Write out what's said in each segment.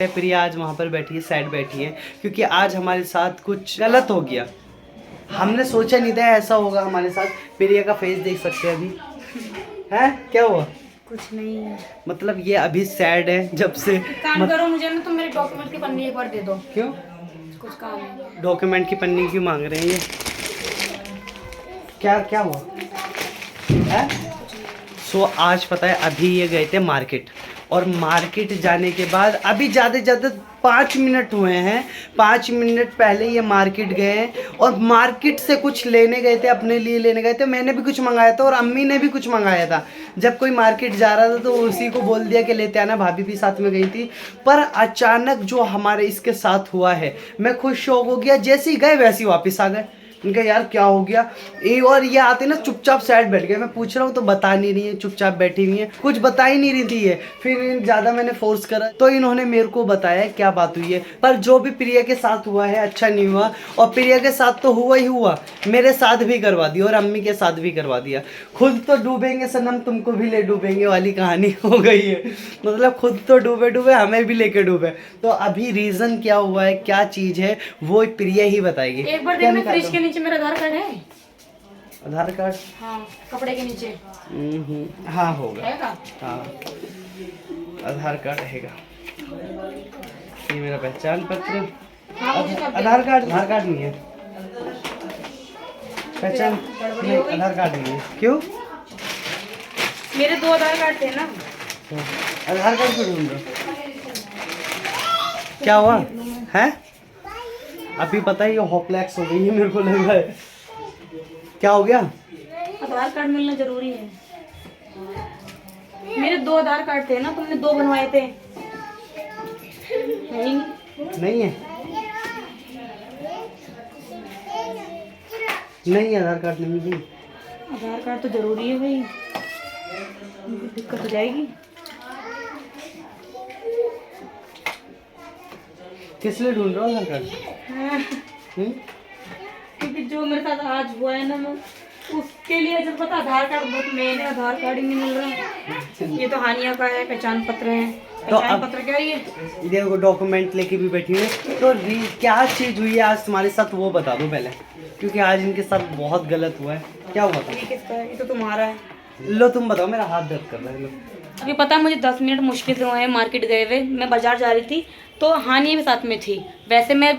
प्रिया आज वहाँ पर बैठी है, साइड बैठी है, क्योंकि आज हमारे साथ कुछ गलत हो गया। हमने सोचा नहीं था ऐसा होगा हमारे साथ। प्रिया का फेस देख सकते हैं अभी। है क्या हुआ? कुछ नहीं, मतलब ये अभी सैड है जब से। काम करो, मुझे ना तुम मेरे डॉक्यूमेंट की पन्नी एक बार दे दो। क्यों? कुछ काम है। डॉक्यूमेंट की पन्नी क्यों मांग रहे हैं ये? क्या क्या हुआ है? आज पता है अभी ये गए थे मार्केट, और मार्केट जाने के बाद अभी ज़्यादा से ज़्यादा 5 मिनट हुए हैं। 5 मिनट पहले ये मार्केट गए हैं, और मार्केट से कुछ लेने गए थे, अपने लिए लेने गए थे। मैंने भी कुछ मंगाया था और अम्मी ने भी कुछ मंगाया था। जब कोई मार्केट जा रहा था तो उसी को बोल दिया कि लेते आना, भाभी भी साथ में गई थी। पर अचानक जो हमारे इसके साथ हुआ है, मैं खुद शौक हो गया। जैसे ही गए वैसे ही वापस आ गए। इनका यार क्या हो गया? और ये आते ना चुपचाप साइड बैठ गए। मैं पूछ रहा हूँ तो बता नहीं रही है, चुपचाप बैठी हुई है, कुछ बता ही नहीं रही थी ये। फिर ज़्यादा मैंने फोर्स करा तो इन्होंने मेरे को बताया क्या बात हुई है। पर जो भी प्रिया के साथ हुआ है अच्छा नहीं हुआ, और प्रिया के साथ तो हुआ ही हुआ, मेरे साथ भी करवा दिया और अम्मी के साथ भी करवा दिया। खुद तो डूबेंगे सनम तुमको भी ले डूबेंगे वाली कहानी हो गई है। मतलब खुद तो डूबे डूबे हमें भी लेके डूबे। तो अभी रीज़न क्या हुआ है, क्या चीज़ है, वो प्रिया ही बताएगी। एक बार देखना फ्रिज के नीचे मेरा आधार कार्ड है। आधार कार्ड? हाँ, कपड़े के नीचे। हाँ होगा। है का? हाँ आधार कार्ड रहेगा। ये मेरा पहचान पत्र। हाँ, मुझे सब आधार कार्ड नहीं है। पहचान नहीं, आधार कार्ड नहीं है। क्यों? मेरे 2 आधार कार्ड थे ना। आधार कार्ड क्यों ढूंढ रहे हो? क्या हुआ है? अभी पता है ये हॉपलेक्स हो गई है, मेरे को लग रहा है। क्या हो गया? आधार कार्ड मिलना जरूरी है। मेरे 2 आधार कार्ड थे ना, तुमने 2 बनवाए थे। नहीं है। नहीं आधार कार्ड नहीं है। आधार कार्ड तो जरूरी है भाई, दिक्कत हो जाएगी। किस लिए ढूंढ रहा हो आधार कार्ड? क्योंकि जो मेरे साथ आज हुआ है ना, मैं उसके लिए जब पता आधार कार्ड बहुत मेन है, आधार कार्ड ही नहीं मिल रहा। ये तो हानिया का है, पहचान पत्र है। पहचान पत्र क्या है ये? देखो डॉक्यूमेंट लेके भी बैठी है। तो क्या चीज हुई है आज तुम्हारे साथ वो बता दो पहले, क्योंकि आज इनके साथ बहुत गलत हुआ है। क्या हुआ था? ये किसका है? ये तो तुम्हारा है। लो तुम बताओ, मेरा हाथ दर्द कर रहा है। लो। अभी पता है मुझे 10 मिनट मुश्किल से हुए हैं मार्केट गए हुए। मैं बाजार जा रही थी तो हानि भी साथ में थी। वैसे मैं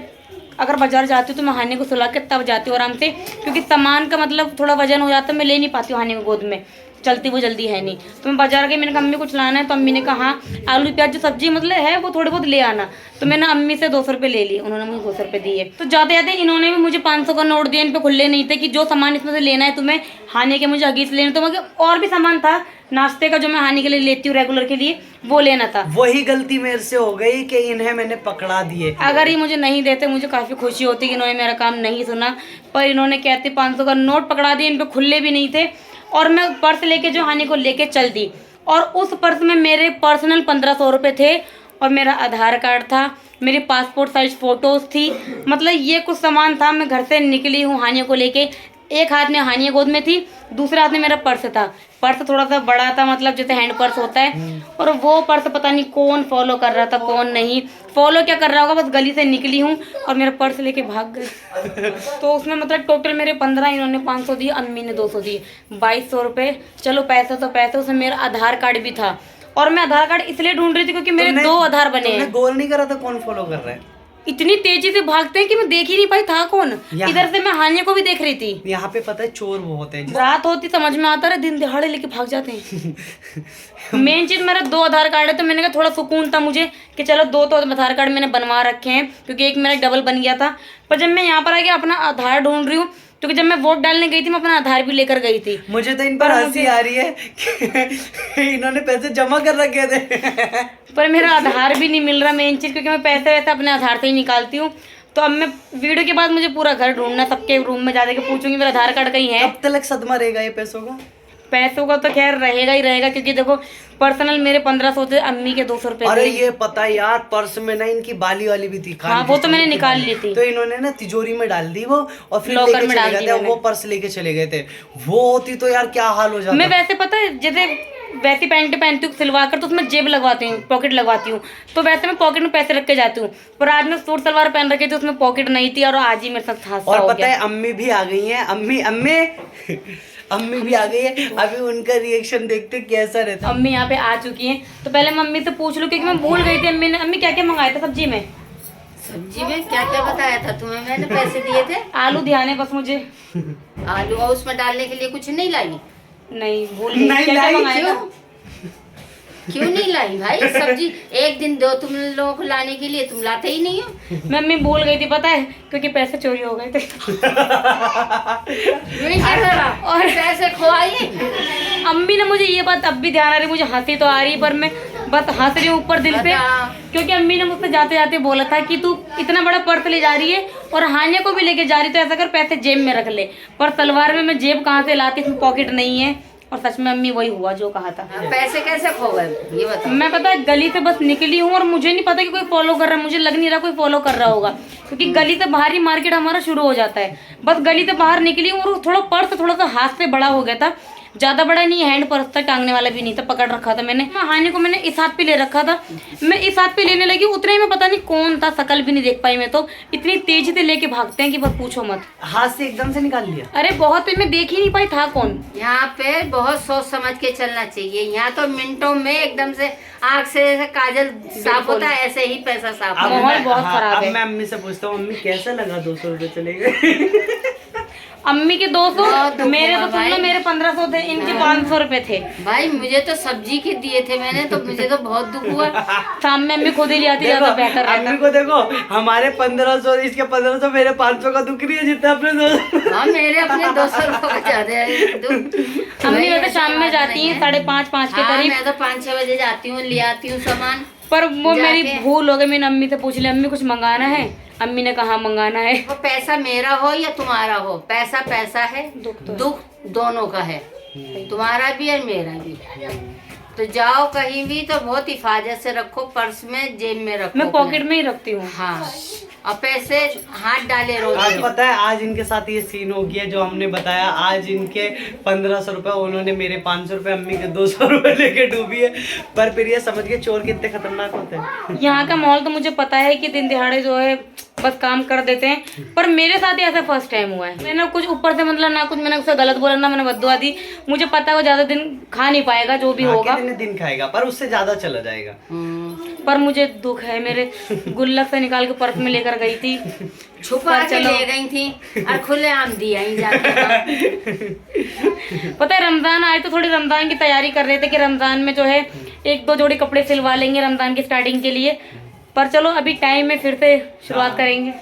अगर बाजार जाती हूँ तो मैं हानि को सुला के तब जाती हूँ आराम से, क्योंकि सामान का मतलब थोड़ा वजन हो जाता है, मैं ले नहीं पाती हूँ हानि को गोद में, चलती वो जल्दी है नहीं। तो मैं बाजार गई, मैंने कहा अम्मी कुछ लाना है, तो अम्मी ने कहा हाँ आलू प्याज जो सब्जी मतलब है वो थोड़े बहुत ले आना। तो मैंने अम्मी से 200 रुपये ले लिए, उन्होंने मुझे 200 रुपये दिए। तो जाते जाते इन्होंने भी मुझे 500 का नोट दिया। इन पे खुले नहीं थे कि जो सामान इसमें से लेना है तुम्हें, हानि के मुझे हगीज लेना, तो मगर और भी सामान था नाश्ते का जो मैं हानि के लिए लेती हूँ रेगुलर के लिए, वो लेना था। वही गलती मेरे से हो गई कि इन्हें मैंने पकड़ा दिए। अगर ये मुझे नहीं देते मुझे काफ़ी खुशी होती कि इन्होंने मेरा काम नहीं सुना, पर इन्होंने कहते 500 का नोट पकड़ा दिया, इन पे खुले भी नहीं थे। और मैं पर्स लेके जो हानि को लेके चल दी, और उस पर्स में मेरे पर्सनल 1500 रुपये थे, और मेरा आधार कार्ड था, मेरी पासपोर्ट साइज फ़ोटोज़ थी। मतलब ये कुछ सामान था। मैं घर से निकली हूँ हानिया को लेके, एक हाथ में हानिया गोद में थी, दूसरे हाथ में मेरा पर्स था। पर्स थोड़ा सा बड़ा था, मतलब जैसे हैंड पर्स होता है, और वो पर्स पता नहीं कौन फॉलो कर रहा था कौन नहीं। फॉलो क्या कर रहा होगा, बस गली से निकली हूँ और मेरा पर्स लेके भाग गए। तो उसमें मतलब टोटल मेरे 15, इन्होंने 500 दिए, अम्मी ने 200 दिए, 2200 रुपये। चलो पैसा तो पैसा, उसमें मेरा आधार कार्ड भी था। और मैं आधार कार्ड इसलिए ढूंढ रही थी क्योंकि मेरे 2 आधार बने हैं। गौर नहीं करा था कौन फॉलो कर रहा है? इतनी तेजी से भागते हैं कि मैं देख ही नहीं पाई था कौन। इधर से मैं हानिया को भी देख रही थी। यहाँ पे पता है चोर बहुत है। रात होती समझ में आता है, दिन दिहाड़े लेके भाग जाते हैं। मेन चीज मेरा 2 आधार कार्ड है, तो मैंने कहा थोड़ा सुकून था मुझे कि चलो 2 तो आधार कार्ड मैंने बनवा रखे हैं, क्योंकि एक मेरा डबल बन गया था। पर जब मैं यहाँ पर आके अपना आधार ढूंढ रही हूँ, क्योंकि जब मैं वोट डालने गई थी मैं अपना आधार भी लेकर गई थी। मुझे तो इन पर हंसी आ रही है कि इन्होंने पैसे जमा कर रखे थे। पर मेरा आधार भी नहीं मिल रहा मेन चीज, क्योंकि मैं पैसे वैसे अपने आधार से ही निकालती हूँ। तो अब मैं वीडियो के बाद मुझे पूरा घर ढूंढना, सबके रूम में जाके पूछूंगी मेरा आधार कार्ड कहीं है। कब तक सदमा रहेगा ये पैसों का? पैसों का तो खैर रहेगा ही रहेगा, क्योंकि देखो पर्सनल मेरे 1500 थे, अम्मी के 200 रुपये। अरे ये पता है यार, पर्स में ना इनकी बाली वाली भी थी। हाँ वो तो मैंने निकाल ली थी, तो इन्होंने ना तिजोरी में डाल दी वो, और फिर लॉकर लेके में चले डाल गए दी थे। मैंने। वो पर्स लेके चले गए थे। वो होती तो यार क्या हाल हो जाता। मैं वैसे पता है जैसे वैसी पैंट पहनती हूँ सिलवा कर, तो उसमें जेब लगवाती हूँ, पॉकेट लगवाती हूँ, तो वैसे मैं पॉकेट में पैसे रख के जाती हूँ। पर आज मैं सूट सलवार पहन रखी थी, उसमें पॉकेट नहीं थी, और आज ही मेरे साथ हादसा और हो पता गया। है अम्मी भी आ गई हैं, अम्मी अम्मी अम्मी भी आ गई है। अभी उनका रिएक्शन देखते कैसा रहता है। अम्मी यहाँ पे आ चुकी हैं, तो पहले मम्मी से पूछ लूँ, क्योंकि मैं भूल गई थी। अम्मी क्या क्या मंगाया था सब्जी में? सब्जी में क्या क्या बताया था तुम्हें? मैंने पैसे दिए थे। आलू ध्यान है बस मुझे। आलू और उसमें डालने के लिए कुछ नहीं लाई? नहीं भूल गई। नहीं क्या क्या लाई, मंगाया था? क्यों नहीं लाई भाई? सब्जी एक दिन दो तुम लोगों को लाने के लिए, तुम लाते ही नहीं हो। मम्मी भूल गई थी पता है, क्योंकि पैसे चोरी हो गए थे। और पैसे खोआई। अम्मी ने मुझे ये बात अब भी ध्यान आ रही, मुझे हंसी तो आ रही है, पर मैं बस हंस रही हूँ ऊपर दिल से, क्योंकि अम्मी ने मुझसे जाते जाते बोला था कि तू इतना बड़ा पर्स ले जा रही है और हानिया को भी लेके जा रही, तो ऐसा कर पैसे जेब में रख ले। पर सलवार में मैं जेब कहाँ से लाती, इसमें पॉकेट नहीं है। और सच में अम्मी वही हुआ जो कहा था। पैसे कैसे खो गए ये बताओ। मैं पता है गली से बस निकली हूँ, और मुझे नहीं पता कि कोई फॉलो कर रहा है, मुझे लग नहीं रहा कोई फॉलो कर रहा होगा, क्योंकि गली से बाहर ही मार्केट हमारा शुरू हो जाता है। बस गली से बाहर निकली हूँ, और थोड़ा पर्स थोड़ा सा हाथ से बड़ा हो गया था, ज्यादा बड़ा नहीं, हैंड पर्स था, टांगने वाला भी नहीं था, पकड़ रखा था मैंने। हानि को मैंने इस हाथ पे ले रखा था, मैं इस हाथ पे लेने लगी, उतने में पता नहीं कौन था, शकल भी नहीं देख पाई मैं, तो इतनी तेजी से लेके भागते हैं कि बस पूछो मत। हाथ से एकदम से निकाल लिया। अरे बहुत, मैं देख ही नहीं पाई था कौन। यहाँ पे बहुत सोच समझ के चलना चाहिए। यहाँ तो मिनटों में एकदम से आँख से काजल साफ होता है, ऐसे ही पैसा साफ अब होता है। माहौल मैं- बहुत हाँ, खराब अब है। मैं अम्मी से पूछता हूँ, अम्मी कैसा लगा 200 रुपए चले गए? अम्मी के 200, बहुत दुख मेरे हुआ तो सुन लो, भाई। मेरे 1500 थे, इनके 500 रुपए थे। भाई मुझे तो सब्जी के दिए थे मैंने, तो मुझे तो बहुत दुख हुआ। शाम में अम्मी खुद ही ले आती, देखो, ज्यादा बेहतर रहता। अम्मी को देखो, हमारे 1500, इसके 1500, मेरे 500 का दुख नहीं है जितना अपने 200। हाँ मेरे अपने 200 रुपये का ज्यादा है दुख। अम्मी वैसे शाम में जाती हैं 5:30 के हाँ, करीब, मैं तो 5-6 बजे जाती हूँ, ले आती हूँ सामान। पर वो मेरी जाके। भूल हो गई। मैंने अम्मी से पूछ लिया, अम्मी कुछ मंगाना है? अम्मी ने कहा मंगाना है। वो पैसा मेरा हो या तुम्हारा हो, पैसा पैसा है, दुख तो है। दुख दोनों का है, तुम्हारा भी और मेरा भी। तो जाओ कहीं भी तो बहुत हिफाजत से रखो, पर्स में, जेब में रखो। मैं पॉकेट में ही रखती हूँ। हाँ, और पैसे हाथ डाले रोज। आज पता है, आज इनके साथ ये सीन हो गया जो हमने बताया। आज इनके 1500 रुपए, उन्होंने मेरे 500 रुपए, अम्मी के 200 रुपए लेके डूबी है। पर फिर ये समझ गए चोर कितने खतरनाक होते हैं। यहाँ का माहौल तो मुझे पता है कि दिन दिहाड़े जो है बस काम कर देते हैं, पर मेरे साथ ही ऐसा फर्स्ट टाइम हुआ है। मैंने कुछ ऊपर से मतलब ना कुछ मैंने उससे गलत बोला, ना मैंने बद्दुआ दी। मुझे पता है वो ज्यादा दिन खा नहीं पाएगा जो भी होगा, कितने दिन खाएगा, पर उससे ज्यादा चला जाएगा। पर मुझे दुख है। मेरे गुल्लक से निकाल के पर्स में लेकर गई थी, छुपा के ले गई थी और खुलेआम दिया ही जाके। पता है रमजान आए तो थोड़ी रमजान की तैयारी कर रहे थे कि रमजान में जो है 1-2 जोड़ी कपड़े सिलवा लेंगे रमजान की स्टार्टिंग के लिए। पर चलो अभी टाइम में फिर से शुरुआत करेंगे।